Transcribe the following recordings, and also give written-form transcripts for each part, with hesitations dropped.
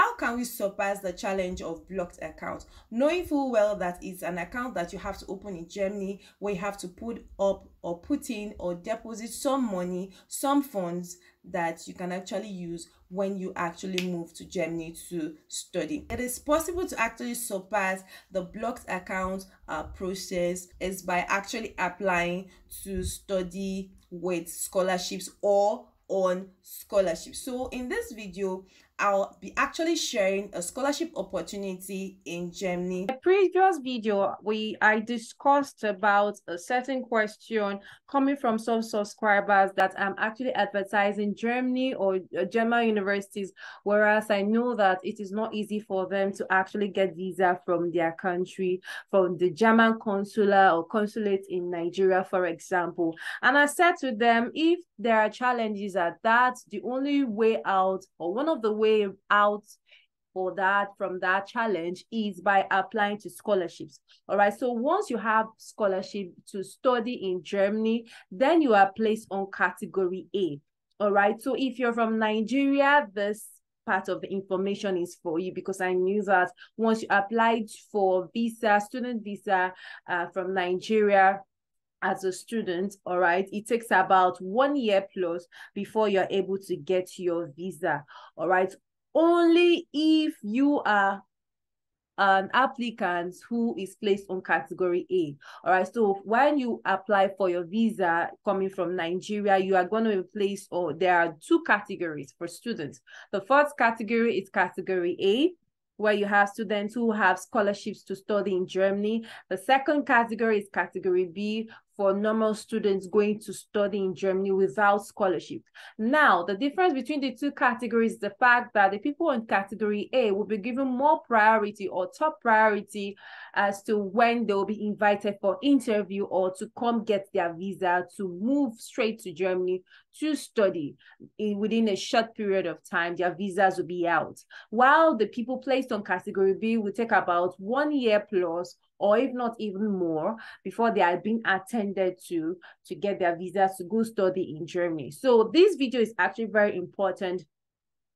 How can we surpass the challenge of blocked account? Knowing full well that it's an account that you have to open in Germany, where you have to put up or put in or deposit some money, some funds that you can actually use when you actually move to Germany to study. It is possible to actually surpass the blocked account process is by actually applying to study with scholarships or on scholarship. So in this video, I'll be actually sharing a scholarship opportunity in Germany. In the previous video, I discussed about a certain question coming from some subscribers that I'm actually advertising Germany or German universities, whereas I know that it is not easy for them to actually get visa from their country, from the German consular or consulate in Nigeria, for example. And I said to them, if there are challenges at that, the only way out or one of the way out for that from that challenge is by applying to scholarships. All right, so once you have scholarship to study in Germany, then you are placed on category A. All right, so if you're from Nigeria, this part of the information is for you, because I knew that once you applied for visa, student visa from Nigeria as a student, all right, it takes about 1 year plus before you're able to get your visa. All right, only if you are an applicant who is placed on category A. All right, so when you apply for your visa coming from Nigeria, you are going to be placed, or there are two categories for students. The first category is category A, where you have students who have scholarships to study in Germany. The second category is category B, for normal students going to study in Germany without scholarship. Now, the difference between the two categories is the fact that the people in category A will be given more priority or top priority as to when they will be invited for interview or to come get their visa to move straight to Germany to study. Within a short period of time, their visas will be out. While the people placed on category B will take about 1 year plus, or if not even more, before they are being attended to get their visas to go study in Germany. So this video is actually very important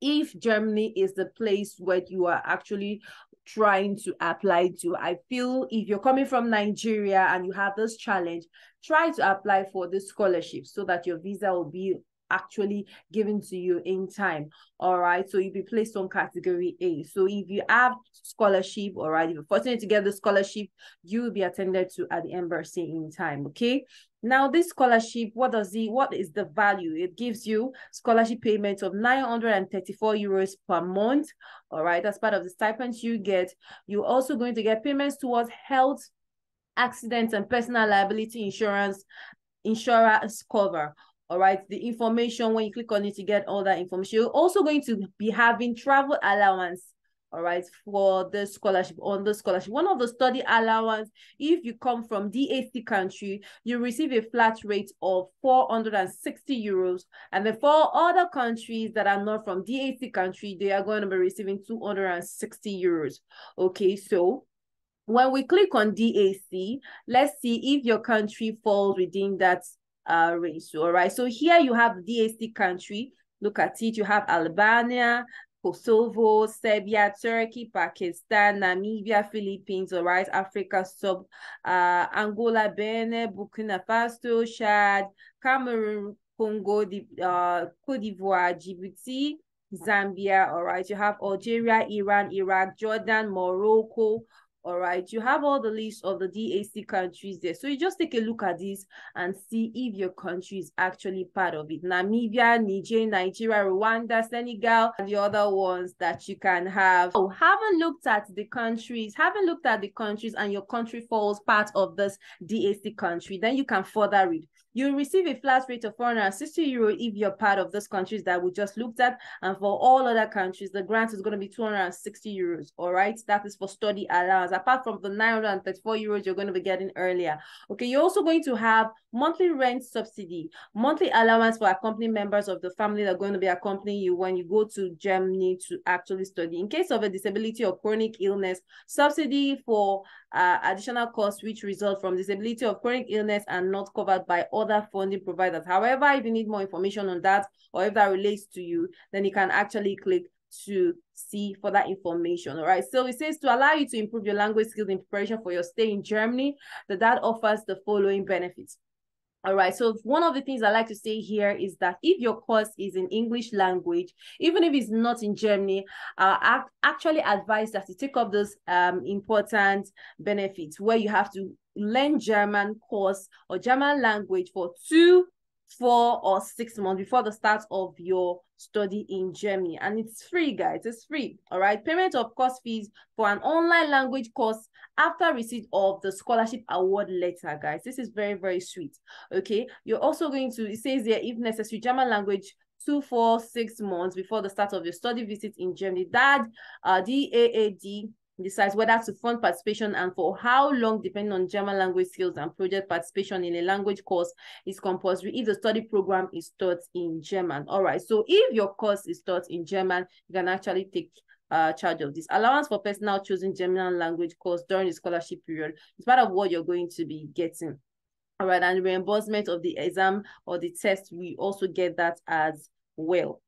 if Germany is the place where you are actually trying to apply to. I feel if you're coming from Nigeria and you have this challenge, try to apply for this scholarship so that your visa will be actually given to you in time. All right, so you'll be placed on category A. So if you have scholarship, all right, if you're fortunate to get the scholarship, you will be attended to at the embassy in time. Okay, now this scholarship, what is the value? It gives you scholarship payments of 934 euros per month. All right, that's part of the stipends you get. You're also going to get payments towards health, accidents, and personal liability insurance cover. All right, the information, when you click on it, you get all that information. You're also going to be having travel allowance, all right, for the scholarship, on the scholarship. One of the study allowance, if you come from DAC country, you receive a flat rate of 460 euros. And then for other countries that are not from DAC country, they are going to be receiving 260 euros. Okay, so when we click on DAC, let's see if your country falls within that range. All right, so here you have the DAC country. Look at it. You have Albania, Kosovo, Serbia, Turkey, Pakistan, Namibia, Philippines, all right, Africa sub, Angola, Benin, Burkina Faso, Chad, Cameroon, Congo, Cote d'Ivoire, Djibouti, Zambia, all right. You have Algeria, Iran, Iraq, Jordan, Morocco. All right, you have all the list of the DAC countries there. So you just take a look at this and see if your country is actually part of it. Namibia, Niger, Nigeria, Rwanda, Senegal, and the other ones that you can have. So haven't looked at the countries and your country falls part of this DAC country, then you can further read. You receive a flat rate of 460 euro if you're part of those countries that we just looked at. And for all other countries, the grant is going to be 260 euros. All right, that is for study allowance. Apart from the 934 euros you're going to be getting earlier. Okay, you're also going to have monthly rent subsidy, monthly allowance for accompanying members of the family that are going to be accompanying you when you go to Germany to actually study. In case of a disability or chronic illness, subsidy for additional costs which result from disability or chronic illness and not covered by other funding providers. However, if you need more information on that, or if that relates to you, then you can actually click to see for that information. All right, so it says to allow you to improve your language skills in preparation for your stay in Germany, the DAD offers the following benefits. All right, so one of the things I like to say here is that if your course is in English language, even if it's not in Germany, I actually advise that you take up those important benefits where you have to learn German course or German language for 2, 4, or 6 months before the start of your study in Germany. And it's free, guys. It's free. All right. Payment of course fees for an online language course after receipt of the scholarship award letter, guys. This is very, very sweet. Okay. You're also going to, it says here, if necessary, German language 2, 4, 6 months before the start of your study visit in Germany. DAD, DAAD, decides whether to fund participation and for how long, depending on German language skills and project participation in a language course is compulsory if the study program is taught in German. All right, so if your course is taught in German, you can actually take charge of this. Allowance for personnel choosing German language course during the scholarship period is part of what you're going to be getting. All right, and reimbursement of the exam or the test, we also get that as well.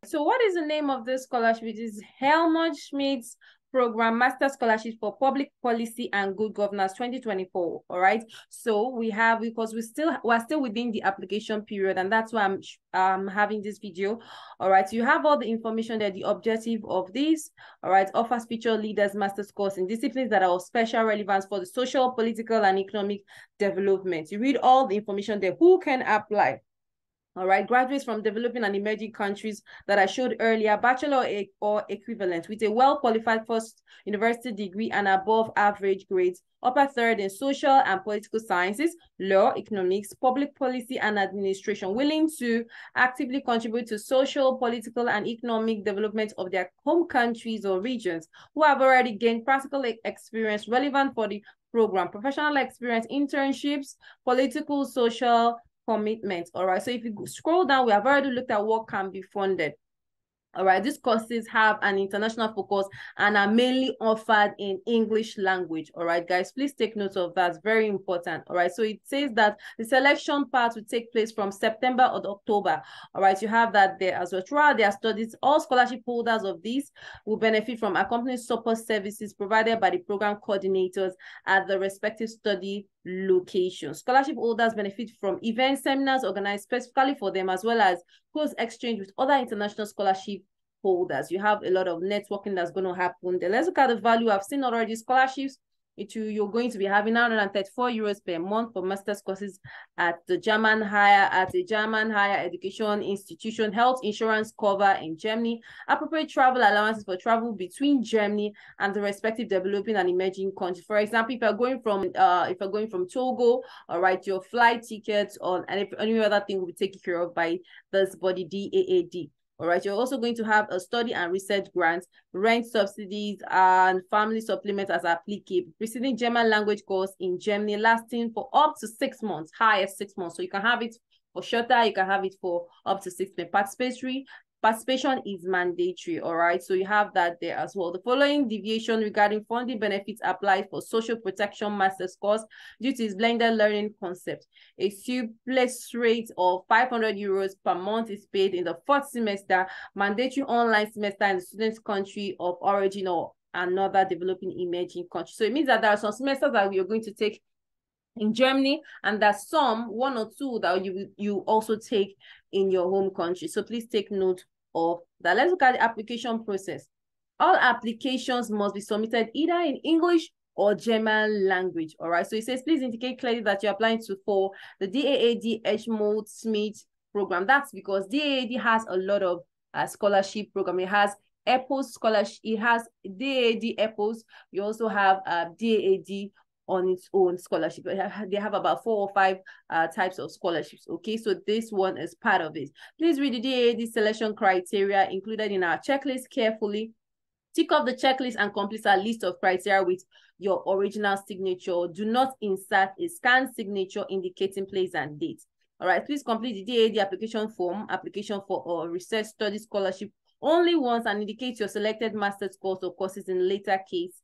So what is the name of this scholarship? It is Helmut Schmidt's Program Master Scholarship for Public Policy and Good Governance 2024. All right, so we have, because we're still within the application period, and that's why I'm having this video. All right, so you have all the information there. The objective of this, all right, offers future leaders master's course in disciplines that are of special relevance for the social, political, and economic development. You read all the information there. Who can apply? All right, graduates from developing and emerging countries that I showed earlier, bachelor or equivalent, with a well-qualified first university degree and above average grades, upper third in social and political sciences, law, economics, public policy, and administration, willing to actively contribute to social, political, and economic development of their home countries or regions, who have already gained practical experience relevant for the program, professional experience, internships, political, social, commitment. All right, so if you scroll down, we have already looked at what can be funded. All right, these courses have an international focus and are mainly offered in English language. All right, guys, please take note of that. It's very important. All right, so it says that the selection part will take place from September or October. All right, you have that there as well. Throughout their studies, all scholarship holders of these will benefit from accompanying support services provided by the program coordinators at the respective study locations. Scholarship holders benefit from event seminars organized specifically for them, as well as close exchange with other international scholarship holders. You have a lot of networking that's going to happen there. Let's look at the value. I've seen already scholarships. You're going to be having 934 euros per month for master's courses at a German higher education institution, health insurance cover in Germany, appropriate travel allowances for travel between Germany and the respective developing and emerging countries. For example, if you're going from Togo, all right, your flight tickets and if any other thing will be taken care of by this body, DAAD. All right, you're also going to have a study and research grant, rent subsidies, and family supplement as applicable. Preceding German language course in Germany lasting for up to 6 months, highest 6 months. So you can have it for shorter, you can have it for up to 6 months. Participation is mandatory. All right, so you have that there as well. The following deviation regarding funding benefits applies for social protection master's course due to its blended learning concept. A surplus rate of 500 euros per month is paid in the 4th semester, mandatory online semester in the student's country of origin or another developing emerging country. So it means that there are some semesters that you're going to take in Germany, and there's some 1 or 2 that you also take in your home country. So please take note of that. Let's look at the application process. All applications must be submitted either in English or German language. All right, so it says please indicate clearly that you're applying for the DAAD Helmut Schmidt program. That's because DAAD has a lot of scholarship program. It has EPOS scholarship, it has DAAD EPOS. You also have DAAD on its own scholarship. They have about 4 or 5 types of scholarships. Okay, so this one is part of it. Please read the DAAD selection criteria included in our checklist carefully. Tick off the checklist and complete a list of criteria with your original signature. Do not insert a scanned signature indicating place and date. All right, please complete the DAAD application form, application for a research study scholarship only once, and indicate your selected master's course or courses in later case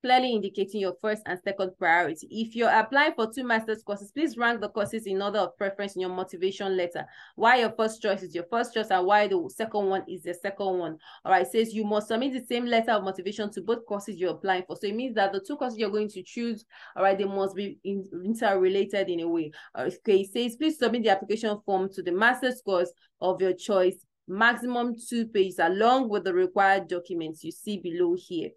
clearly indicating your first and second priority. If you're applying for 2 master's courses, please rank the courses in order of preference in your motivation letter. Why your first choice is your first choice and why the second one is the second one. All right, it says you must submit the same letter of motivation to both courses you're applying for. So it means that the 2 courses you're going to choose, all right, they must be interrelated in a way. Okay, it says please submit the application form to the master's course of your choice, maximum 2 pages, along with the required documents you see below here.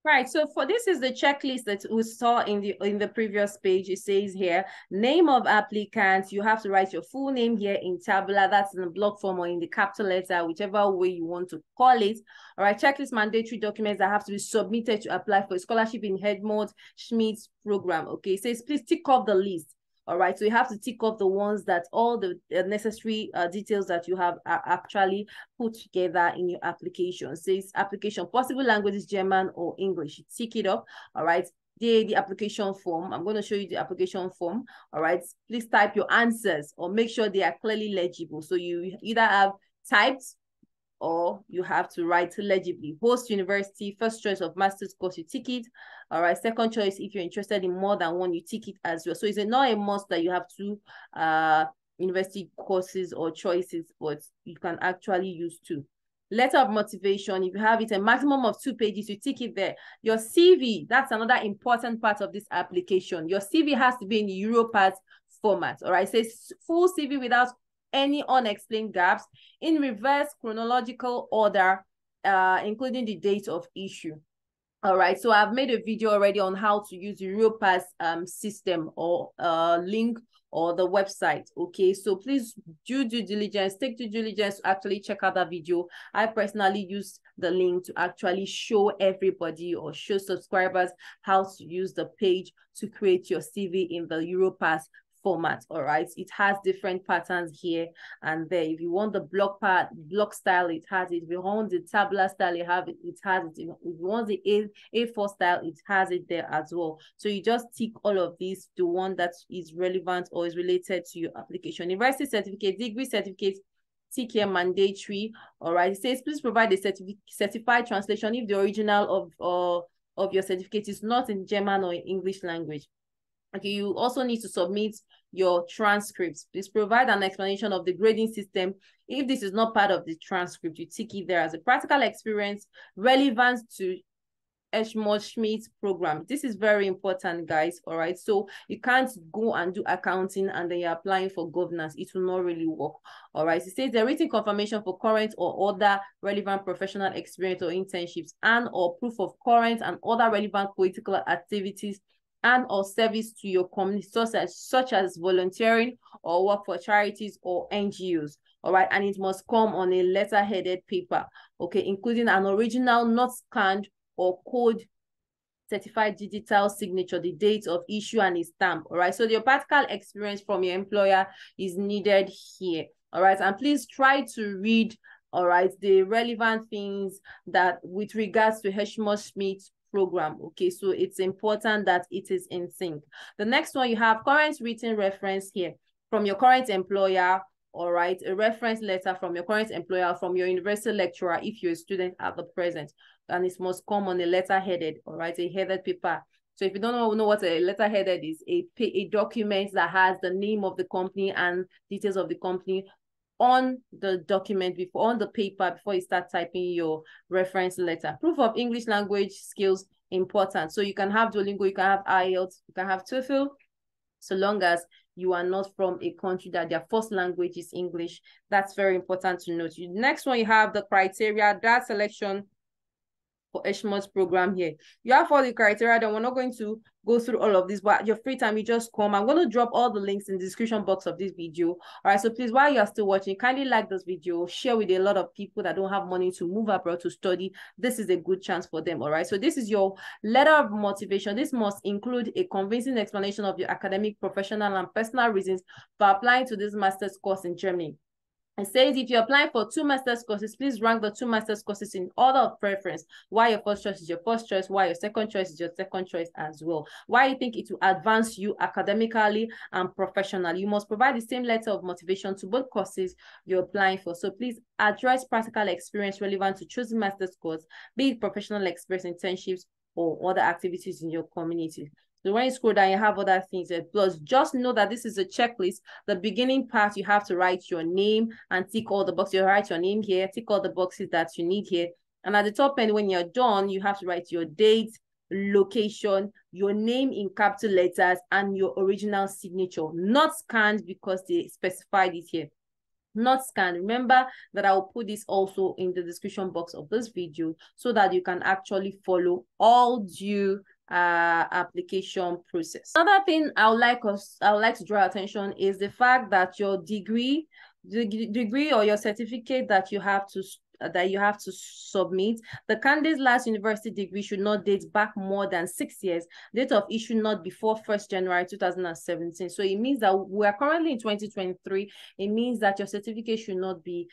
Right, so for this is the checklist that we saw in the previous page. It says here, name of applicant. You have to write your full name here in tabular. That's in the block form or in the capital letter, whichever way you want to call it. All right, checklist mandatory documents that have to be submitted to apply for a scholarship in Hedmond Schmidt's program. Okay, it says please tick off the list. All right, so you have to tick off the ones that all the necessary details that you have are actually put together in your application. Says application, possible languages, German or English. You tick it up. All right, the application form. I'm going to show you the application form. All right, please type your answers or make sure they are clearly legible. So you either have typed or you have to write legibly. Host university, first choice of master's course, you tick it. All right, second choice, if you're interested in more than one, you tick it as well. So it's not a must that you have 2 university courses or choices, but you can actually use 2. Letter of motivation, if you have it, a maximum of 2 pages, you tick it there. Your CV, that's another important part of this application. Your CV has to be in the EUROPASS format. All right, it says full CV without any unexplained gaps, in reverse chronological order, including the date of issue. All right, so I've made a video already on how to use the EUROPASS system or link or the website. Okay, so please do due diligence, take due diligence to actually check out that video. I personally used the link to actually show everybody or show subscribers how to use the page to create your CV in the EUROPASS format. All right, it has different patterns here and there. If you want the block style, it has it. If you want the tabular style, it has it. If you want the A4 style, it has it there as well. So you just tick all of these to one that is relevant or is related to your application. University certificate, degree certificate, tick here mandatory. All right, it says please provide a certified translation if the original of your certificate is not in German or in English language. Okay, you also need to submit your transcripts. Please provide an explanation of the grading system. If this is not part of the transcript, you tick it there as a practical experience relevant to Hedmond Schmidt's program. This is very important, guys. All right, so you can't go and do accounting and then you're applying for governance. It will not really work. All right, it says the written confirmation for current or other relevant professional experience or internships and or proof of current and other relevant political activities and or service to your community, such as volunteering or work for charities or NGOs. All right, and it must come on a letter-headed paper, okay, including an original, not scanned or code certified digital signature, the date of issue and a stamp. All right, so the practical experience from your employer is needed here. All right, and please try to read, all right, the relevant things that with regards to Hedmond Schmidt's program. Okay, so it's important that it is in sync. The next one, you have current written reference here from your current employer. All right, a reference letter from your current employer, from your university lecturer if you're a student at the present, and it must come on a letter headed, all right, a headed paper. So if you don't know what a letter headed is, a document that has the name of the company and details of the company on the document on the paper before you start typing your reference letter. Proof of English language skills, important. So you can have Duolingo, you can have IELTS, you can have TOEFL, so long as you are not from a country that their first language is English. That's very important to note. Next one, you have the criteria, that selection for Hedmond's program here. You have all the criteria, then we're not going to go through all of this, but your free time, you just come. I'm going to drop all the links in the description box of this video. All right, so please, while you're still watching, kindly like this video, share with a lot of people that don't have money to move abroad to study. This is a good chance for them. All right, so this is your letter of motivation. This must include a convincing explanation of your academic, professional, and personal reasons for applying to this master's course in Germany. It says if you're applying for 2 master's courses, please rank the 2 master's courses in order of preference. Why your first choice is your first choice, why your second choice is your second choice as well. Why you think it will advance you academically and professionally. You must provide the same letter of motivation to both courses you're applying for. So please address practical experience relevant to choosing master's course, be it professional experience, internships, or other activities in your community. So when you scroll down, you have other things. Plus, just know that this is a checklist. The beginning part, you have to write your name and tick all the boxes. You write your name here, tick all the boxes that you need here. And at the top end, when you're done, you have to write your date, location, your name in capital letters, and your original signature. Not scanned because they specified it here. Not scanned. Remember that I will put this also in the description box of this video so that you can actually follow all due application process. Another thing I would like to draw attention is the fact that your degree or your certificate that you have to submit, the candidate's last university degree should not date back more than 6 years. Date of issue not before 1st January 2017. So it means that we are currently in 2023. It means that your certificate should not be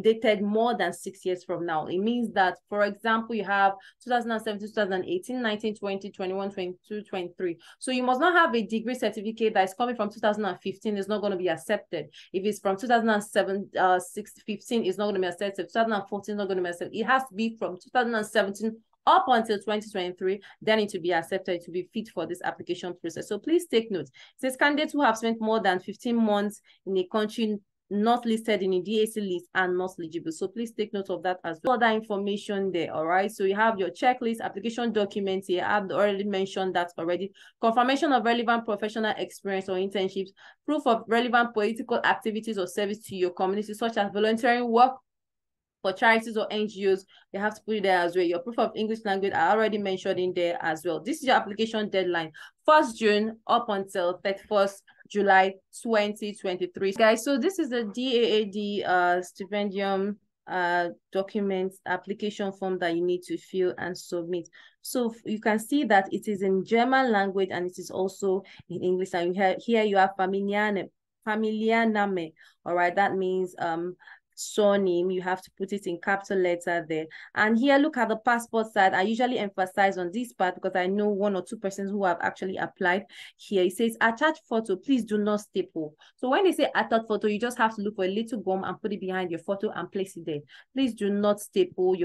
dated more than 6 years from now. It means that, for example, you have 2017, 2018, 19, 20, 21, 22, 23. So you must not have a degree certificate that is coming from 2015. It's not going to be accepted. If it's from 2007, 15, it's not going to be accepted. 2014 is not going to be accepted. It has to be from 2017 up until 2023, then it will be accepted to be fit for this application process. So please take note. It says candidates who have spent more than 15 months in a country not listed in a DAC list and not eligible. So please take note of that as well. Other information there, all right? So you have your checklist, application documents here. I've already mentioned that already. Confirmation of relevant professional experience or internships, proof of relevant political activities or service to your community, such as volunteering work for charities or NGOs. You have to put it there as well. Your proof of English language, I already mentioned in there as well. This is your application deadline, 1st June up until 31st July 2023. Guys, so this is the DAAD stipendium document application form that you need to fill and submit. So you can see that it is in German language and it is also in English. And here you have Familienname. All right, that means surname. You have to put it in capital letter there. And here, look at the passport side. I usually emphasize on this part because I know 1 or 2 persons who have actually applied here. It says attach photo. Please do not staple. So when they say attach photo, you just have to look for a little gum and put it behind your photo and place it there. Please do not staple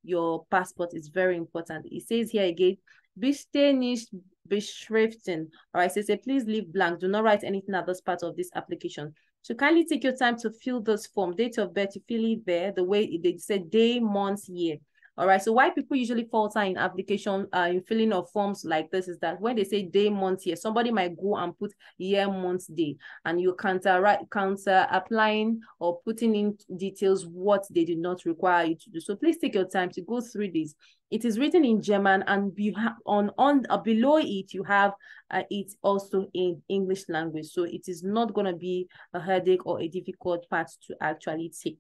your passport. It's very important. It says here again, bitte nicht beschriften. All right, so say please leave blank. Do not write anything at this part of this application. So kindly take your time to fill this form. Date of birth, you fill it there, the way they said day, month, year. All right, so why people usually falter in application, in filling of forms like this is that when they say day, month, year, somebody might go and put year, month, day, and you counter applying or putting in details what they did not require you to do. So please take your time to go through this. It is written in German, and you have below it you have it also in English language. So it is not going to be a headache or a difficult part to actually take.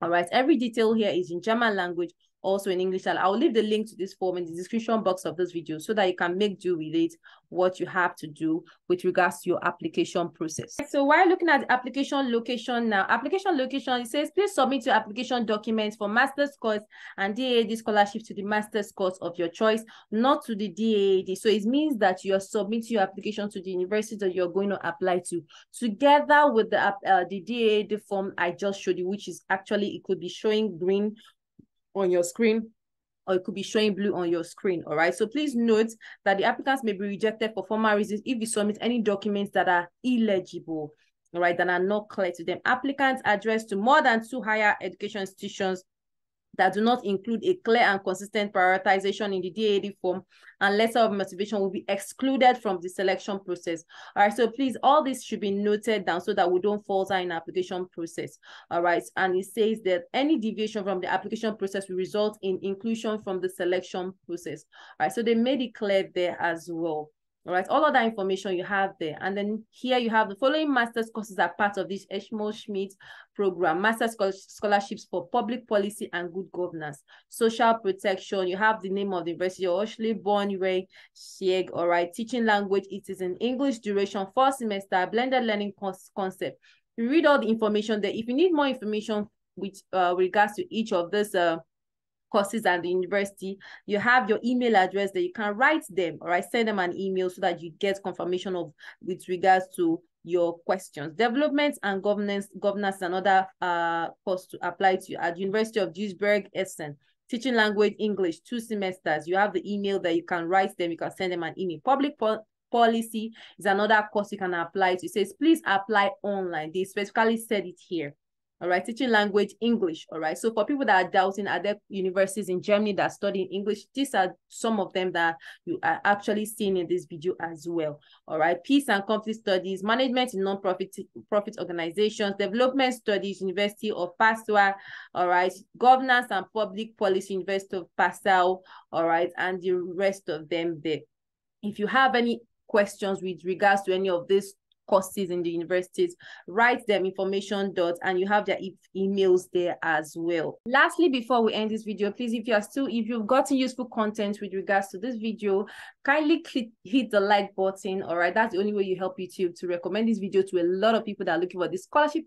All right, every detail here is in German language, also in English. And I'll leave the link to this form in the description box of this video so that you can make do with it, what you have to do with regards to your application process. So while looking at the application location now, application location, it says, please submit your application documents for master's course and DAAD scholarship to the master's course of your choice, not to the DAAD. So it means that you are submitting your application to the university that you're going to apply to, together with the DAAD form I just showed you, which is actually, it could be showing green on your screen, or it could be showing blue on your screen. All right, so please note that the applicants may be rejected for formal reasons if you submit any documents that are illegible, all right, that are not clear to them. Applicants addressed to more than 2 higher education institutions that do not include a clear and consistent prioritization in the DAAD form and letter of motivation will be excluded from the selection process. All right, so please, all this should be noted down so that we don't falter in application process. All right, and it says that any deviation from the application process will result in inclusion from the selection process. All right, so they made it clear there as well. All right, all of that information you have there. And then here you have the following master's courses are part of this Schmidt program: master's scholarships for public policy and good governance, social protection. You have the name of the university, Oshley Bonray Sieg. All right, teaching language, it is in English, duration 4 semester, blended learning concept. You read all the information there. If you need more information with regards to each of these courses and the university, you have your email address that you can write them, all right, send them an email so that you get confirmation of with regards to your questions. Development and governance, another course to apply to at University of Duisburg, Essen. Teaching language English, 2 semesters. You have the email that you can write them, you can send them an email. Public policy is another course you can apply to. It says, please apply online. They specifically said it here. All right, teaching language English. All right, so for people that are doubting, are there universities in Germany that study English? These are some of them that you are actually seeing in this video as well. All right, peace and conflict studies, management in non-profit organizations, development studies, University of Passau. All right, governance and public policy, University of Passau. All right, and the rest of them there. If you have any questions with regards to any of these courses in the universities, write them information dot, and you have their emails there as well. Lastly, before we end this video, please, if you've gotten useful content with regards to this video, kindly hit the like button. All right, that's the only way you help YouTube to recommend this video to a lot of people that are looking for this scholarship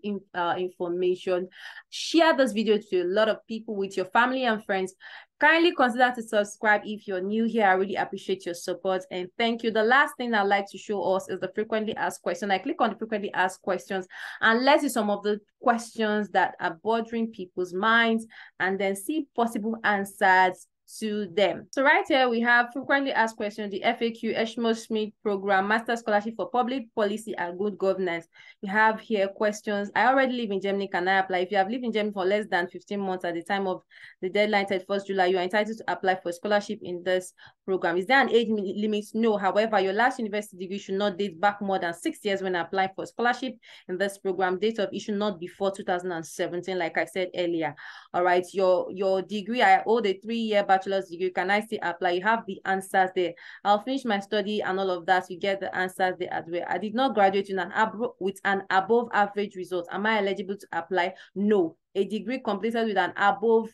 information. Share this video to a lot of people with your family and friends. Kindly consider to subscribe if you're new here. I really appreciate your support and thank you. The last thing I'd like to show us is the frequently asked question. I click on the frequently asked questions and let's see some of the questions that are bothering people's minds and then see possible answers to them. So right here we have frequently asked questions, the FAQ, Schmidt program, Master Scholarship for Public Policy and Good Governance. We have here questions. I already live in Germany. Can I apply? If you have lived in Germany for less than 15 months at the time of the deadline, 31st July, you are entitled to apply for a scholarship in this program. Is there an age limit? No. However, your last university degree should not date back more than 6 years when applying for a scholarship in this program. Date of issue not before 2017, like I said earlier. All right, your degree, I hold a 3-year bachelor's degree. Can I still apply? You have the answers there. I'll finish my study and all of that. You get the answers there as well. I did not graduate with an above average result. Am I eligible to apply? No. A degree completed with an above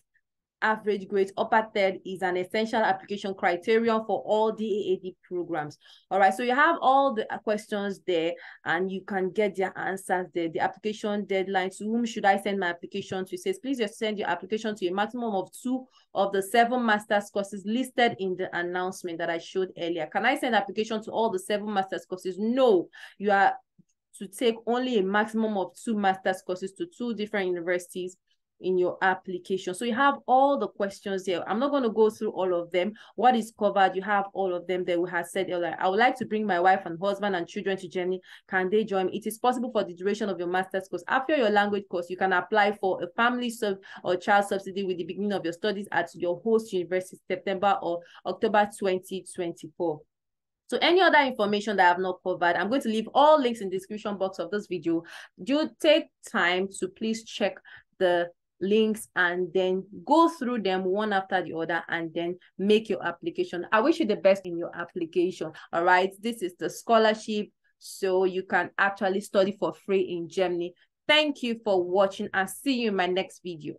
average grade upper third is an essential application criterion for all DAAD programs. All right, so you have all the questions there and you can get their answers there. The application deadline, to whom should I send my application to? It says, please just send your application to a maximum of 2 of the 7 master's courses listed in the announcement that I showed earlier. Can I send application to all the 7 master's courses? No, you are to take only a maximum of 2 master's courses to 2 different universities in your application. So you have all the questions here. I'm not going to go through all of them. What is covered, you have all of them that we have said earlier. I would like to bring my wife and husband and children to Germany. Can they join? It is possible for the duration of your master's course. After your language course, you can apply for a family or child subsidy with the beginning of your studies at your host university, September or October 2024. So any other information that I have not covered, I'm going to leave all links in the description box of this video. Do take time to please check the links and then go through them one after the other and then make your application. I wish you the best in your application. All right, this is the scholarship, so you can actually study for free in Germany. Thank you for watching and see you in my next video.